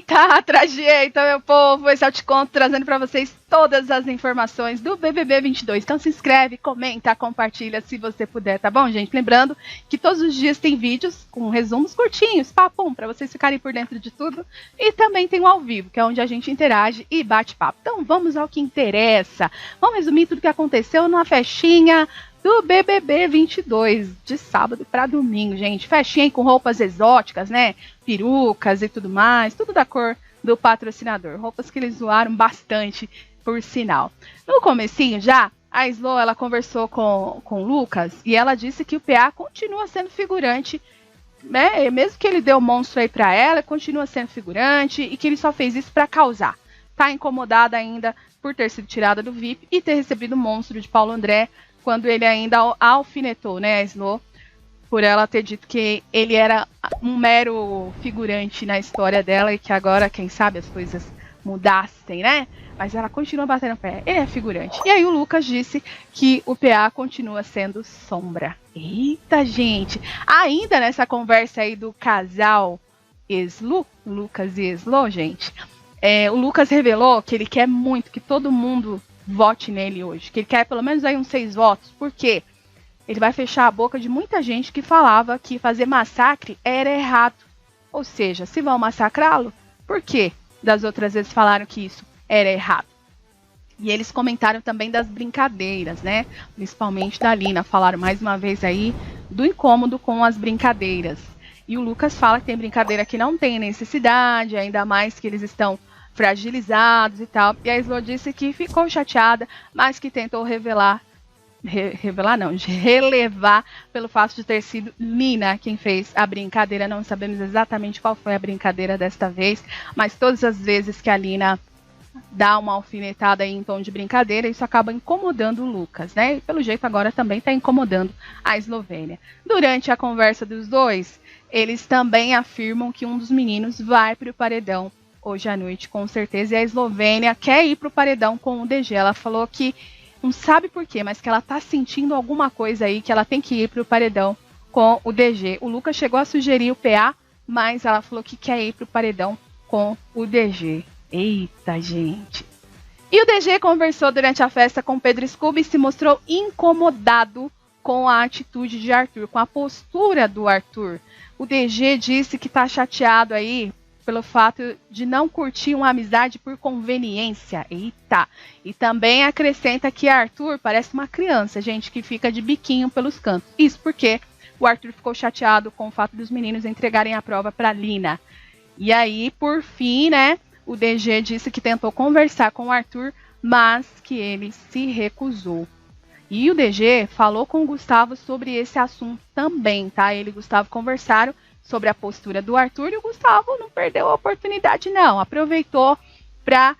Eita, trajeita, meu povo! Esse é o Te Conto, trazendo para vocês todas as informações do BBB 22. Então se inscreve, comenta, compartilha se você puder, tá bom, gente? Lembrando que todos os dias tem vídeos com resumos curtinhos, papum, para vocês ficarem por dentro de tudo. E também tem o ao vivo, que é onde a gente interage e bate papo. Então vamos ao que interessa. Vamos resumir tudo o que aconteceu numa festinha do BBB 22, de sábado para domingo, gente. Festinha com roupas exóticas, né? Perucas e tudo mais, tudo da cor do patrocinador. Roupas que eles zoaram bastante, por sinal. No comecinho já, a Slo, ela conversou com o Lucas e ela disse que o PA continua sendo figurante, né? Mesmo que ele deu o monstro aí para ela, continua sendo figurante e que ele só fez isso para causar. Tá incomodada ainda por ter sido tirada do VIP e ter recebido o monstro de Paulo André, quando ele ainda alfinetou, né, a Slo, por ela ter dito que ele era um mero figurante na história dela e que agora, quem sabe, as coisas mudassem, né? Mas ela continua batendo pé. Ele é figurante. E aí o Lucas disse que o PA continua sendo sombra. Eita, gente! Ainda nessa conversa aí do casal Slo, Lucas e Slo, gente, o Lucas revelou que ele quer muito que todo mundo vote nele hoje, que ele quer pelo menos aí uns 6 votos, porque ele vai fechar a boca de muita gente que falava que fazer massacre era errado. Ou seja, se vão massacrá-lo, por que das outras vezes falaram que isso era errado? E eles comentaram também das brincadeiras, né? Principalmente da Lina, falaram mais uma vez aí do incômodo com as brincadeiras. E o Lucas fala que tem brincadeira que não tem necessidade, ainda mais que eles estão fragilizados e tal. E a Slo disse que ficou chateada, mas que tentou relevar pelo fato de ter sido Lina quem fez a brincadeira. Não sabemos exatamente qual foi a brincadeira desta vez, mas todas as vezes que a Lina dá uma alfinetada aí em tom de brincadeira, isso acaba incomodando o Lucas, né? E pelo jeito agora também está incomodando a Eslovênia. Durante a conversa dos dois, eles também afirmam que um dos meninos vai para o paredão hoje à noite, com certeza, e a Eslovênia quer ir pro paredão com o DG. Ela falou que não sabe por quê, mas que ela tá sentindo alguma coisa aí, que ela tem que ir pro paredão com o DG. O Lucas chegou a sugerir o PA, mas ela falou que quer ir pro paredão com o DG. Eita, gente! E o DG conversou durante a festa com Pedro Scooby e se mostrou incomodado com a atitude de Arthur, com a postura do Arthur. O DG disse que tá chateado aí pelo fato de não curtir uma amizade por conveniência. Eita! E também acrescenta que Arthur parece uma criança, gente, que fica de biquinho pelos cantos. Isso porque o Arthur ficou chateado com o fato dos meninos entregarem a prova para Lina. E aí, por fim, né, o DG disse que tentou conversar com o Arthur, mas que ele se recusou. E o DG falou com o Gustavo sobre esse assunto também, tá? Ele e o Gustavo conversaram sobre a postura do Arthur e o Gustavo não perdeu a oportunidade, não. Aproveitou para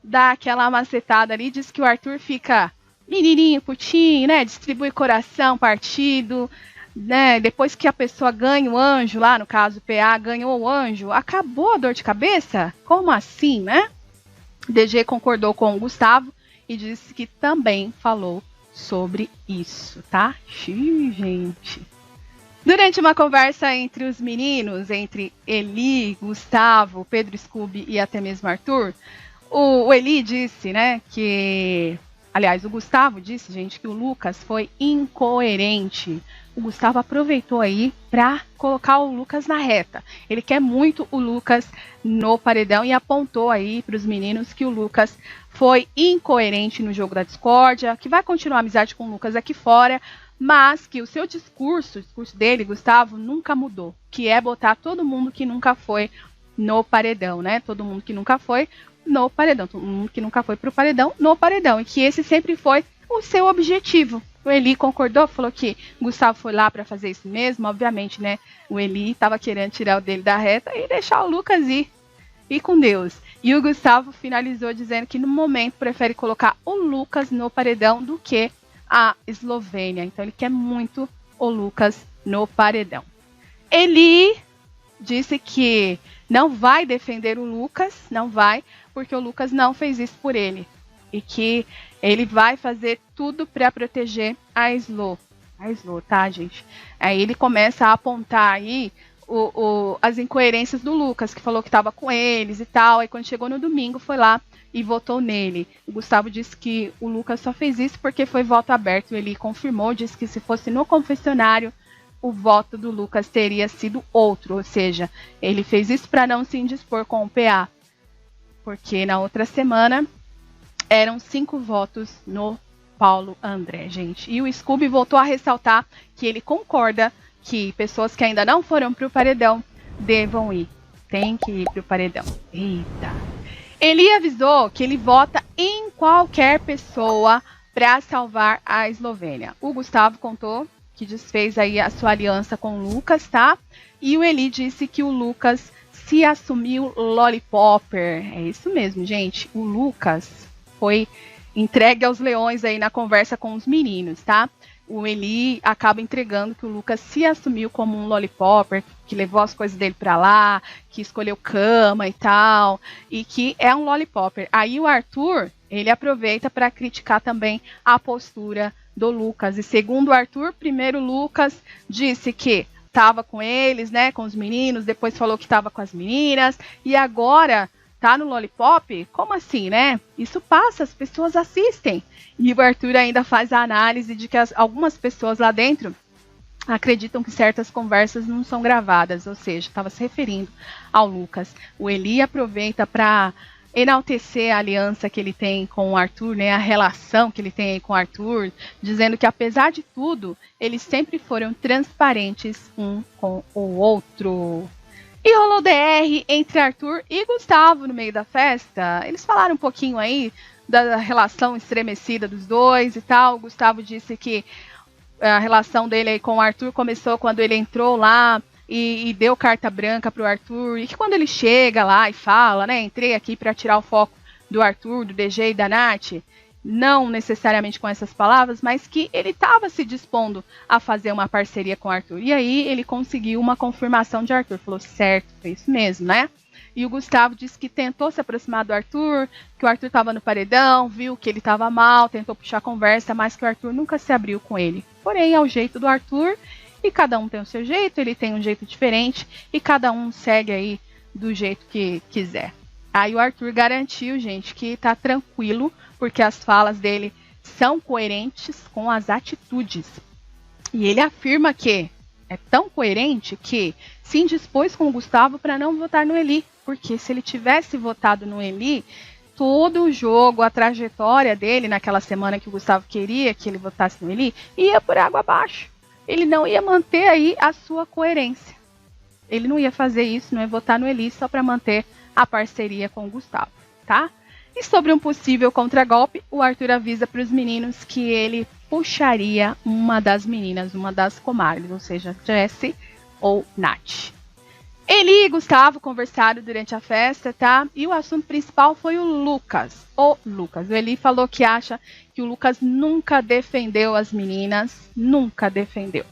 dar aquela macetada ali, diz que o Arthur fica menininho, putinho, né? Distribui coração, partido, né? Depois que a pessoa ganha o anjo, lá no caso o PA ganhou o anjo, acabou a dor de cabeça? Como assim, né? DG concordou com o Gustavo e disse que também falou sobre isso, tá? Xiii, gente. Durante uma conversa entre os meninos, entre Eli, Gustavo, Pedro Scooby e até mesmo Arthur, o Eli disse, né, que... Aliás, o Gustavo disse, gente, que o Lucas foi incoerente. O Gustavo aproveitou aí para colocar o Lucas na reta. Ele quer muito o Lucas no paredão e apontou aí para os meninos que o Lucas foi incoerente no jogo da discórdia, que vai continuar a amizade com o Lucas aqui fora, mas que o seu discurso, o discurso dele, Gustavo, nunca mudou, que é botar todo mundo que nunca foi no paredão, né? Todo mundo que nunca foi no paredão, todo mundo que nunca foi pro paredão, no paredão, e que esse sempre foi o seu objetivo. O Eli concordou, falou que Gustavo foi lá para fazer isso mesmo, obviamente, né? O Eli estava querendo tirar o dele da reta e deixar o Lucas ir com Deus. E o Gustavo finalizou dizendo que no momento prefere colocar o Lucas no paredão do que a Eslovênia. Então ele quer muito o Lucas no paredão. Eli disse que não vai defender o Lucas, não vai, porque o Lucas não fez isso por ele. E que ele vai fazer tudo para proteger a Slo. A Slo, tá, gente? Aí ele começa a apontar aí as incoerências do Lucas, que falou que estava com eles e tal. Aí quando chegou no domingo, foi lá e votou nele. O Gustavo disse que o Lucas só fez isso porque foi voto aberto. Ele confirmou, disse que se fosse no confessionário, o voto do Lucas teria sido outro. Ou seja, ele fez isso para não se indispor com o PA. Porque na outra semana eram 5 votos no Paulo André, gente. E o Scooby voltou a ressaltar que ele concorda que pessoas que ainda não foram para o paredão devam ir. Tem que ir para o paredão. Eita! Ele avisou que ele vota em qualquer pessoa para salvar a Eslovênia. O Gustavo contou que desfez aí a sua aliança com o Lucas, tá? E o Eli disse que o Lucas se assumiu lollipopper. É isso mesmo, gente. O Lucas foi entregue aos leões aí na conversa com os meninos, tá? O Eli acaba entregando que o Lucas se assumiu como um lollipopper, que levou as coisas dele pra lá, que escolheu cama e tal, e que é um lollipopper. Aí o Arthur, ele aproveita para criticar também a postura do Lucas. E segundo o Arthur, primeiro o Lucas disse que estava com eles, né, com os meninos, depois falou que estava com as meninas, e agora tá no Lollipop? Como assim, né? Isso passa, as pessoas assistem. E o Arthur ainda faz a análise de que algumas pessoas lá dentro acreditam que certas conversas não são gravadas, ou seja, estava se referindo ao Lucas. O Eli aproveita para enaltecer a aliança que ele tem com o Arthur, né, a relação que ele tem com o Arthur, dizendo que apesar de tudo, eles sempre foram transparentes um com o outro. E rolou DR entre Arthur e Gustavo no meio da festa. Eles falaram um pouquinho aí da relação estremecida dos dois e tal. O Gustavo disse que a relação dele aí com o Arthur começou quando ele entrou lá e deu carta branca pro Arthur. E que quando ele chega lá e fala, né, entrei aqui para tirar o foco do Arthur, do DG e da Nath, não necessariamente com essas palavras, mas que ele estava se dispondo a fazer uma parceria com o Arthur. E aí ele conseguiu uma confirmação de Arthur. Falou, certo, foi isso mesmo, né? E o Gustavo disse que tentou se aproximar do Arthur, que o Arthur estava no paredão, viu que ele estava mal, tentou puxar conversa, mas que o Arthur nunca se abriu com ele. Porém, é o jeito do Arthur, e cada um tem o seu jeito, ele tem um jeito diferente, e cada um segue aí do jeito que quiser. Aí o Arthur garantiu, gente, que tá tranquilo, porque as falas dele são coerentes com as atitudes. E ele afirma que é tão coerente que se indispôs com o Gustavo para não votar no Eli. Porque se ele tivesse votado no Eli, todo o jogo, a trajetória dele naquela semana que o Gustavo queria que ele votasse no Eli, ia por água abaixo. Ele não ia manter aí a sua coerência. Ele não ia fazer isso, não ia votar no Eli só para manter a parceria com o Gustavo, tá? E sobre um possível contragolpe, o Arthur avisa para os meninos que ele puxaria uma das meninas, uma das comadres, ou seja, Jessie ou Nath. Eli e Gustavo conversaram durante a festa, tá? E o assunto principal foi o Lucas. O Eli falou que acha que o Lucas nunca defendeu as meninas, nunca defendeu.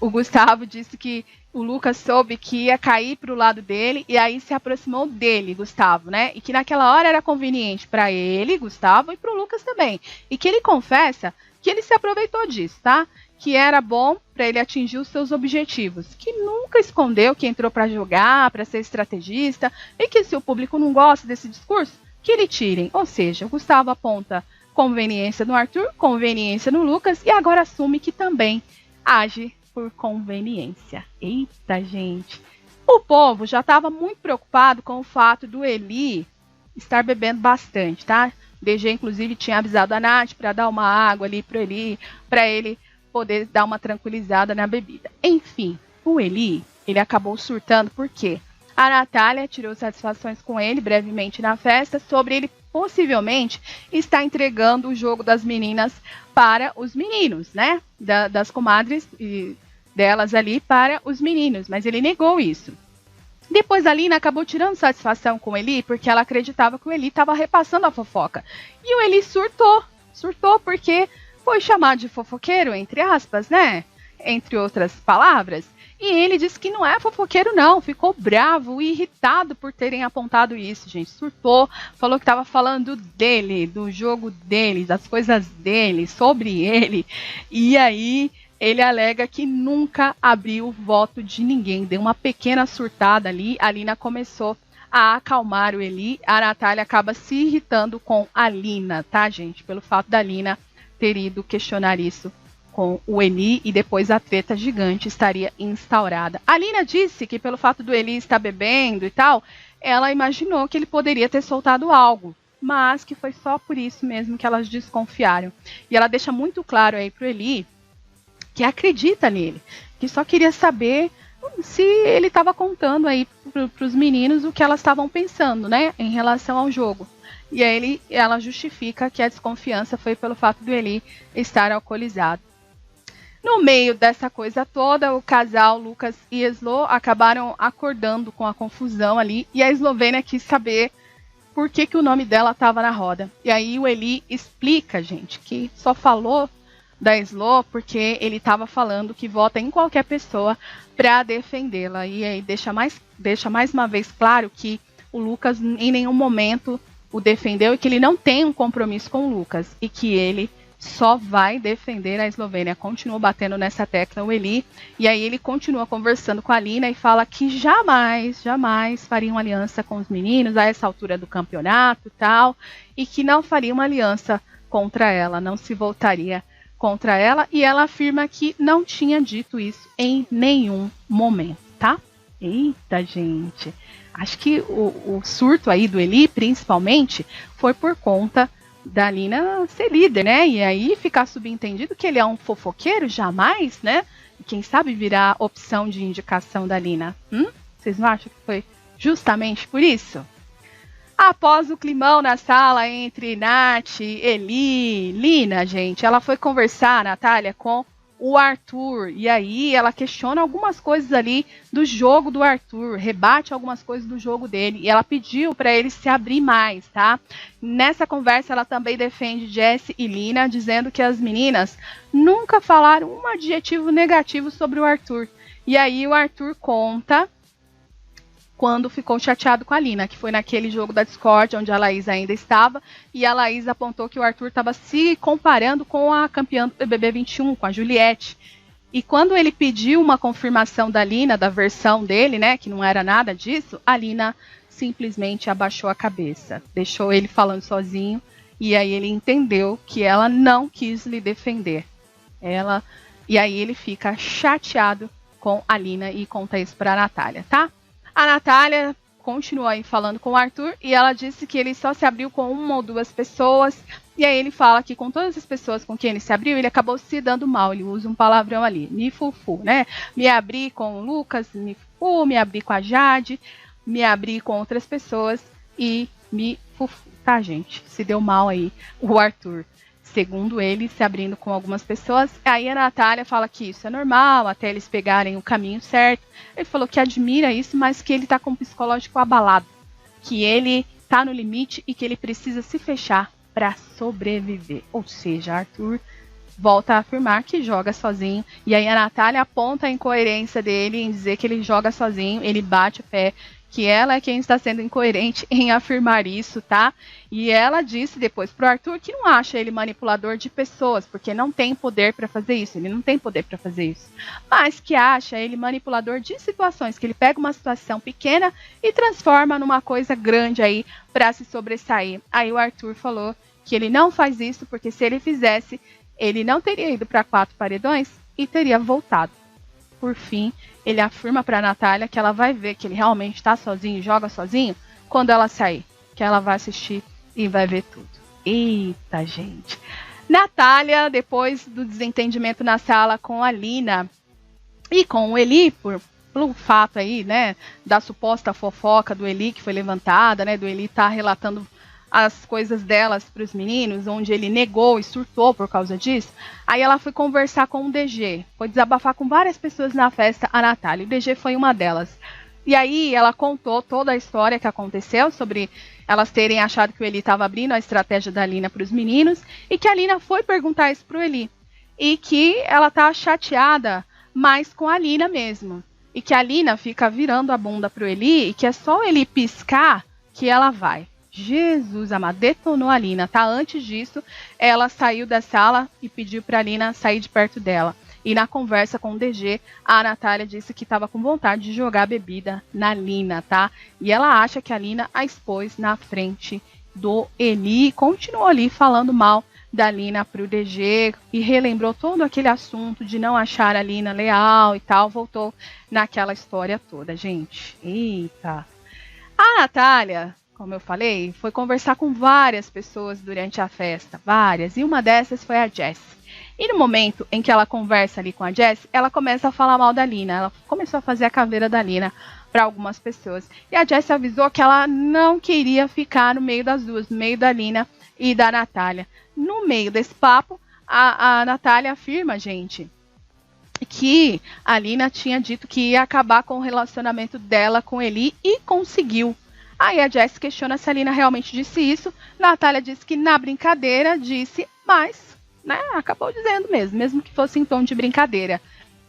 O Gustavo disse que o Lucas soube que ia cair para o lado dele e aí se aproximou dele, Gustavo, né? E que naquela hora era conveniente para ele, Gustavo, e para o Lucas também. E que ele confessa que ele se aproveitou disso, tá? Que era bom para ele atingir os seus objetivos. Que nunca escondeu que entrou para jogar, para ser estrategista e que se o público não gosta desse discurso, que ele tirem. Ou seja, o Gustavo aponta conveniência no Arthur, conveniência no Lucas e agora assume que também age por conveniência. Eita, gente. O povo já estava muito preocupado com o fato do Eli estar bebendo bastante, tá? O DG, inclusive, tinha avisado a Nath para dar uma água ali para ele poder dar uma tranquilizada na bebida. Enfim, o Eli, ele acabou surtando porque a Natália tirou satisfações com ele brevemente na festa sobre ele possivelmente estar entregando o jogo das meninas para os meninos, né? Das comadres e delas ali para os meninos, mas ele negou isso. Depois a Lina acabou tirando satisfação com o Eli porque ela acreditava que o Eli estava repassando a fofoca. E o Eli surtou porque foi chamado de fofoqueiro, entre aspas, né? Entre outras palavras. E ele disse que não é fofoqueiro não, ficou bravo e irritado por terem apontado isso, gente. Surtou, falou que estava falando dele, do jogo dele, das coisas dele, sobre ele. E aí Ele alega que nunca abriu o voto de ninguém. Deu uma pequena surtada ali. A Lina começou a acalmar o Eli. A Natália acaba se irritando com a Lina, tá, gente? Pelo fato da Lina ter ido questionar isso com o Eli e depois a treta gigante estaria instaurada. A Lina disse que pelo fato do Eli estar bebendo e tal, ela imaginou que ele poderia ter soltado algo, mas que foi só por isso mesmo que elas desconfiaram. E ela deixa muito claro aí pro Eli que acredita nele, que só queria saber se ele estava contando aí para os meninos o que elas estavam pensando, né, em relação ao jogo. E aí ela justifica que a desconfiança foi pelo fato do Eli estar alcoolizado. No meio dessa coisa toda, o casal Lucas e Eslo acabaram acordando com a confusão ali, e a Eslovênia quis saber por que o nome dela estava na roda. E aí o Eli explica, gente, que só falou da Eslo porque ele estava falando que vota em qualquer pessoa para defendê-la. E aí deixa mais uma vez claro que o Lucas em nenhum momento o defendeu e que ele não tem um compromisso com o Lucas e que ele só vai defender a Eslovênia. Continua batendo nessa tecla o Eli, e aí ele continua conversando com a Lina e fala que jamais faria uma aliança com os meninos a essa altura do campeonato e tal, e que não faria uma aliança contra ela, não se voltaria contra ela, e ela afirma que não tinha dito isso em nenhum momento, tá? Eita, gente! Acho que o surto aí do Eli, principalmente, foi por conta da Lina ser líder, né? E aí ficar subentendido que ele é um fofoqueiro, jamais, né? E quem sabe virar opção de indicação da Lina. Vocês não acham que foi justamente por isso? Após o climão na sala entre Nath, Eli, Lina, gente, ela foi conversar, Natália, com o Arthur, e aí ela questiona algumas coisas ali do jogo do Arthur, rebate algumas coisas do jogo dele, e ela pediu para ele se abrir mais, tá? Nessa conversa ela também defende Jess e Lina, dizendo que as meninas nunca falaram um adjetivo negativo sobre o Arthur. E aí o Arthur conta quando ficou chateado com a Lina, que foi naquele jogo da Discord, onde a Laís ainda estava, e a Laís apontou que o Arthur estava se comparando com a campeã do BBB 21, com a Juliette. E quando ele pediu uma confirmação da Lina, da versão dele, né, que não era nada disso, a Lina simplesmente abaixou a cabeça, deixou ele falando sozinho, e aí ele entendeu que ela não quis lhe defender. E aí ele fica chateado com a Lina e conta isso para a Natália, tá? A Natália continua aí falando com o Arthur e ela disse que ele só se abriu com uma ou duas pessoas. E aí ele fala que com todas as pessoas com quem ele se abriu, ele acabou se dando mal. Ele usa um palavrão ali, me fufu, né? Me abri com o Lucas, me fufu, me abri com a Jade, me abri com outras pessoas e me fufu, tá, gente? Se deu mal aí o Arthur. Segundo ele, se abrindo com algumas pessoas. Aí a Natália fala que isso é normal, até eles pegarem o caminho certo. Ele falou que admira isso, mas que ele tá com o psicológico abalado. Que ele tá no limite e que ele precisa se fechar para sobreviver. Ou seja, Arthur volta a afirmar que joga sozinho. E aí a Natália aponta a incoerência dele em dizer que ele joga sozinho. Ele bate o pé que ela é quem está sendo incoerente em afirmar isso, tá? E ela disse depois pro Arthur que não acha ele manipulador de pessoas, porque não tem poder para fazer isso, ele não tem poder para fazer isso. Mas que acha ele manipulador de situações, que ele pega uma situação pequena e transforma numa coisa grande aí para se sobressair. Aí o Arthur falou que ele não faz isso, porque se ele fizesse, ele não teria ido para 4 paredões e teria voltado. Por fim, ele afirma para a Natália que ela vai ver que ele realmente está sozinho, joga sozinho, quando ela sair. Que ela vai assistir e vai ver tudo. Eita, gente. Natália, depois do desentendimento na sala com a Lina e com o Eli, pelo fato aí, né, da suposta fofoca do Eli que foi levantada, né, do Eli estar relatando as coisas delas para os meninos, onde ele negou e surtou por causa disso. Aí ela foi conversar com o DG, foi desabafar com várias pessoas na festa, a Natália, o DG foi uma delas. E aí ela contou toda a história que aconteceu, sobre elas terem achado que o Eli estava abrindo a estratégia da Lina para os meninos, e que a Lina foi perguntar isso para o Eli, e que ela tá chateada mais com a Lina mesmo, e que a Lina fica virando a bunda para o Eli, e que é só o Eli piscar que ela vai. Jesus amado, detonou a Lina, tá? Antes disso, ela saiu da sala e pediu pra Lina sair de perto dela. E na conversa com o DG, a Natália disse que estava com vontade de jogar bebida na Lina, tá? E ela acha que a Lina a expôs na frente do Eli, continuou ali falando mal da Lina pro DG e relembrou todo aquele assunto de não achar a Lina leal e tal, voltou naquela história toda, gente. Eita! A Natália, como eu falei, foi conversar com várias pessoas durante a festa, várias, e uma dessas foi a Jessie. E no momento em que ela conversa ali com a Jessie, ela começa a falar mal da Lina, ela começou a fazer a caveira da Lina para algumas pessoas. E a Jessie avisou que ela não queria ficar no meio das duas, no meio da Lina e da Natália. No meio desse papo, a Natália afirma, gente, que a Lina tinha dito que ia acabar com o relacionamento dela com Eli e conseguiu. Aí a Jessie questiona se a Lina realmente disse isso. Natália disse que na brincadeira disse, mas, né, acabou dizendo mesmo que fosse em tom de brincadeira.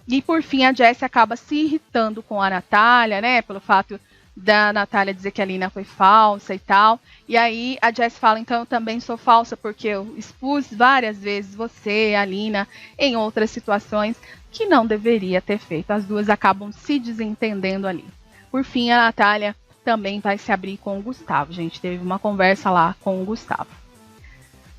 E por fim a Jessie acaba se irritando com a Natália, né, pelo fato da Natália dizer que a Lina foi falsa e tal. E aí a Jessie fala, então eu também sou falsa porque eu expus várias vezes você, a Lina, em outras situações que não deveria ter feito. As duas acabam se desentendendo ali. Por fim, a Natália também vai se abrir com o Gustavo. Gente, teve uma conversa lá com o Gustavo.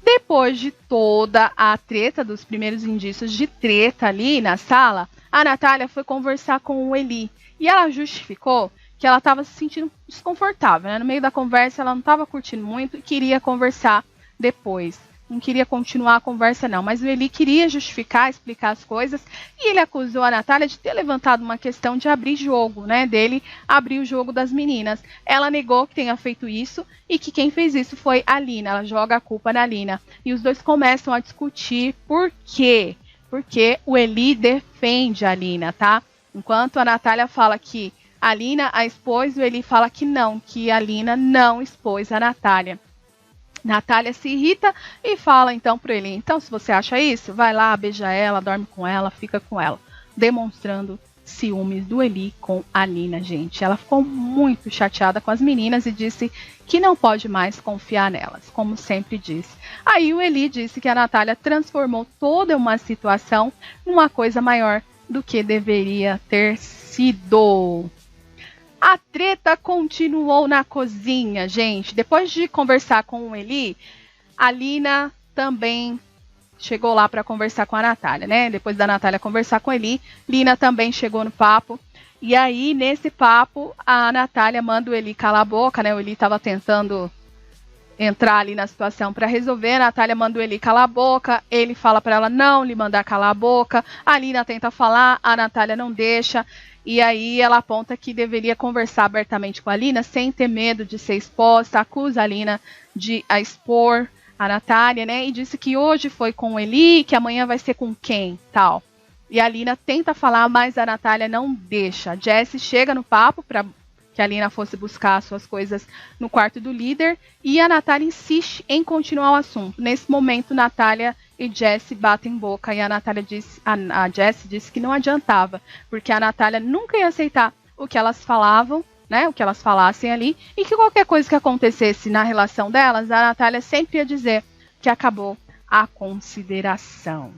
Depois de toda a treta, dos primeiros indícios de treta ali na sala, a Natália foi conversar com o Eli. E ela justificou que ela estava se sentindo desconfortável, né? No meio da conversa ela não estava curtindo muito e queria conversar depois. Não queria continuar a conversa não, mas o Eli queria justificar, explicar as coisas, e ele acusou a Natália de ter levantado uma questão de abrir jogo, né? Dele abrir o jogo das meninas. Ela negou que tenha feito isso e que quem fez isso foi a Lina. Ela joga a culpa na Lina. E os dois começam a discutir por quê? Porque o Eli defende a Lina, tá? Enquanto a Natália fala que a Lina a expôs, o Eli fala que não, que a Lina não expôs a Natália. Natália se irrita e fala então pro Eli, então se você acha isso, vai lá, beija ela, dorme com ela, fica com ela. Demonstrando ciúmes do Eli com a Lina, gente. Ela ficou muito chateada com as meninas e disse que não pode mais confiar nelas, como sempre disse. Aí o Eli disse que a Natália transformou toda uma situação numa coisa maior do que deveria ter sido. A treta continuou na cozinha, gente. Depois de conversar com o Eli, a Lina também chegou lá para conversar com a Natália, né? Depois da Natália conversar com o Eli, Lina também chegou no papo. E aí, nesse papo, a Natália manda o Eli calar a boca, né? O Eli estava tentando entrar ali na situação para resolver. A Natália manda o Eli calar a boca. Ele fala para ela não lhe mandar calar a boca. A Lina tenta falar, a Natália não deixa. E aí ela aponta que deveria conversar abertamente com a Lina sem ter medo de ser exposta, acusa a Lina de a expor a Natália, né? E disse que hoje foi com o Eli, que amanhã vai ser com quem, tal. E a Lina tenta falar, mas a Natália não deixa. A Jessie chega no papo para que a Lina fosse buscar suas coisas no quarto do líder e a Natália insiste em continuar o assunto. Nesse momento, Natália e Jessie batem boca e a Jessie disse que não adiantava, porque a Natália nunca ia aceitar o que elas falavam, né, o que elas falassem ali, e que qualquer coisa que acontecesse na relação delas, a Natália sempre ia dizer que acabou a consideração.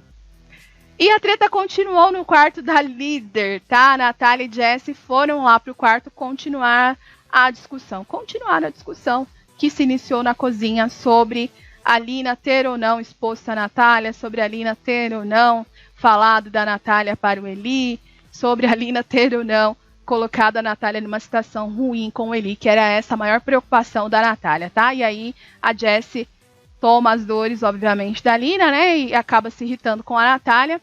E a treta continuou no quarto da líder, tá? A Natália e Jessie foram lá pro quarto continuar a discussão. Continuar a discussão que se iniciou na cozinha sobre a Lina ter ou não exposto a Natália, sobre a Lina ter ou não falado da Natália para o Eli, sobre a Lina ter ou não colocado a Natália numa situação ruim com o Eli, que era essa a maior preocupação da Natália, tá? E aí a Jessie toma as dores, obviamente, da Lina, né? E acaba se irritando com a Natália.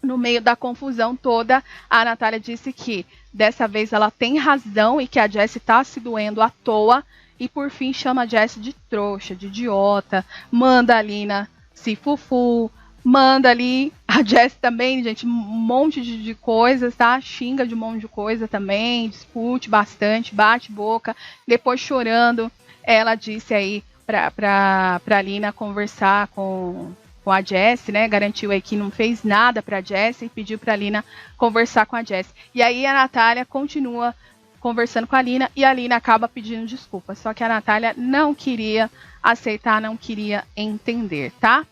No meio da confusão toda, a Natália disse que dessa vez ela tem razão e que a Jessie tá se doendo à toa. E por fim chama a Jessie de trouxa, de idiota. Manda a Lina se fufu. Manda ali a Jessie também, gente, um monte de coisas, tá? Xinga de um monte de coisa também. Discute bastante, bate boca. Depois chorando, ela disse aí pra Lina conversar com a Jessie, né? Garantiu aí que não fez nada pra Jessie e pediu pra Lina conversar com a Jessie. E aí a Natália continua conversando com a Lina e a Lina acaba pedindo desculpas. Só que a Natália não queria aceitar, não queria entender, tá?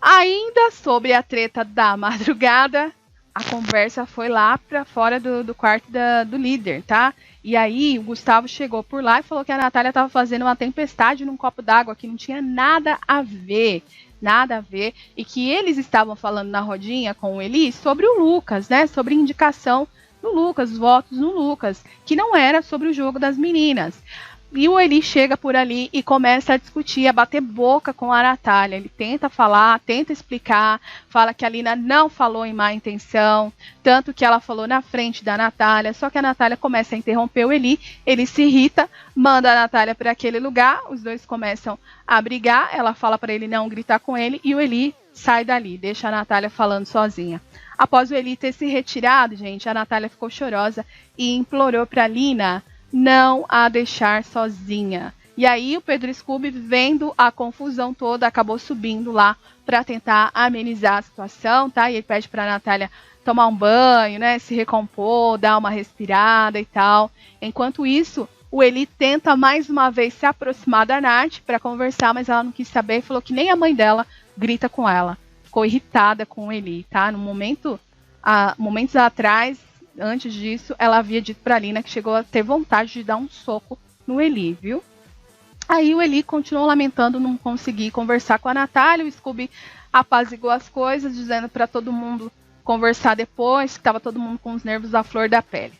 Ainda sobre a treta da madrugada, a conversa foi lá para fora do quarto do líder, tá? E aí o Gustavo chegou por lá e falou que a Natália estava fazendo uma tempestade num copo d'água, que não tinha nada a ver, e que eles estavam falando na rodinha com o Eli sobre o Lucas, né? Sobre indicação do Lucas, os votos no Lucas, que não era sobre o jogo das meninas. E o Eli chega por ali e começa a discutir, a bater boca com a Natália. Ele tenta falar, tenta explicar, fala que a Lina não falou em má intenção, tanto que ela falou na frente da Natália, só que a Natália começa a interromper o Eli, ele se irrita, manda a Natália para aquele lugar, os dois começam a brigar, ela fala para ele não gritar com ele e o Eli sai dali, deixa a Natália falando sozinha. Após o Eli ter se retirado, gente, a Natália ficou chorosa e implorou para a Lina não a deixar sozinha. E aí o Pedro Scooby, vendo a confusão toda, acabou subindo lá para tentar amenizar a situação, tá? E ele pede para a Natália tomar um banho, né? Se recompor, dar uma respirada e tal. Enquanto isso, o Eli tenta mais uma vez se aproximar da Nath para conversar, mas ela não quis saber e falou que nem a mãe dela grita com ela. Ficou irritada com o Eli, tá? No momento, momentos atrás, antes disso, ela havia dito pra Lina que chegou a ter vontade de dar um soco no Eli, viu? Aí o Eli continuou lamentando não conseguir conversar com a Natália, o Scooby apaziguou as coisas, dizendo para todo mundo conversar depois, que estava todo mundo com os nervos à flor da pele.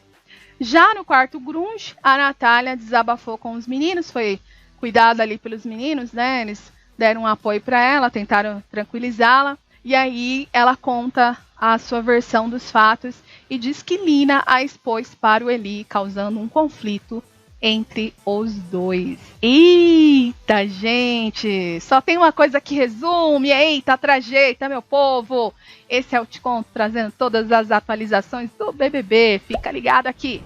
Já no quarto grunge, a Natália desabafou com os meninos, foi cuidada ali pelos meninos, né? Eles deram um apoio para ela, tentaram tranquilizá-la, e aí ela conta a sua versão dos fatos e diz que Lina a expôs para o Eli, causando um conflito entre os dois. Eita, gente! Só tem uma coisa que resume. Eita, trajeita, meu povo! Esse é o Te Conto, trazendo todas as atualizações do BBB. Fica ligado aqui!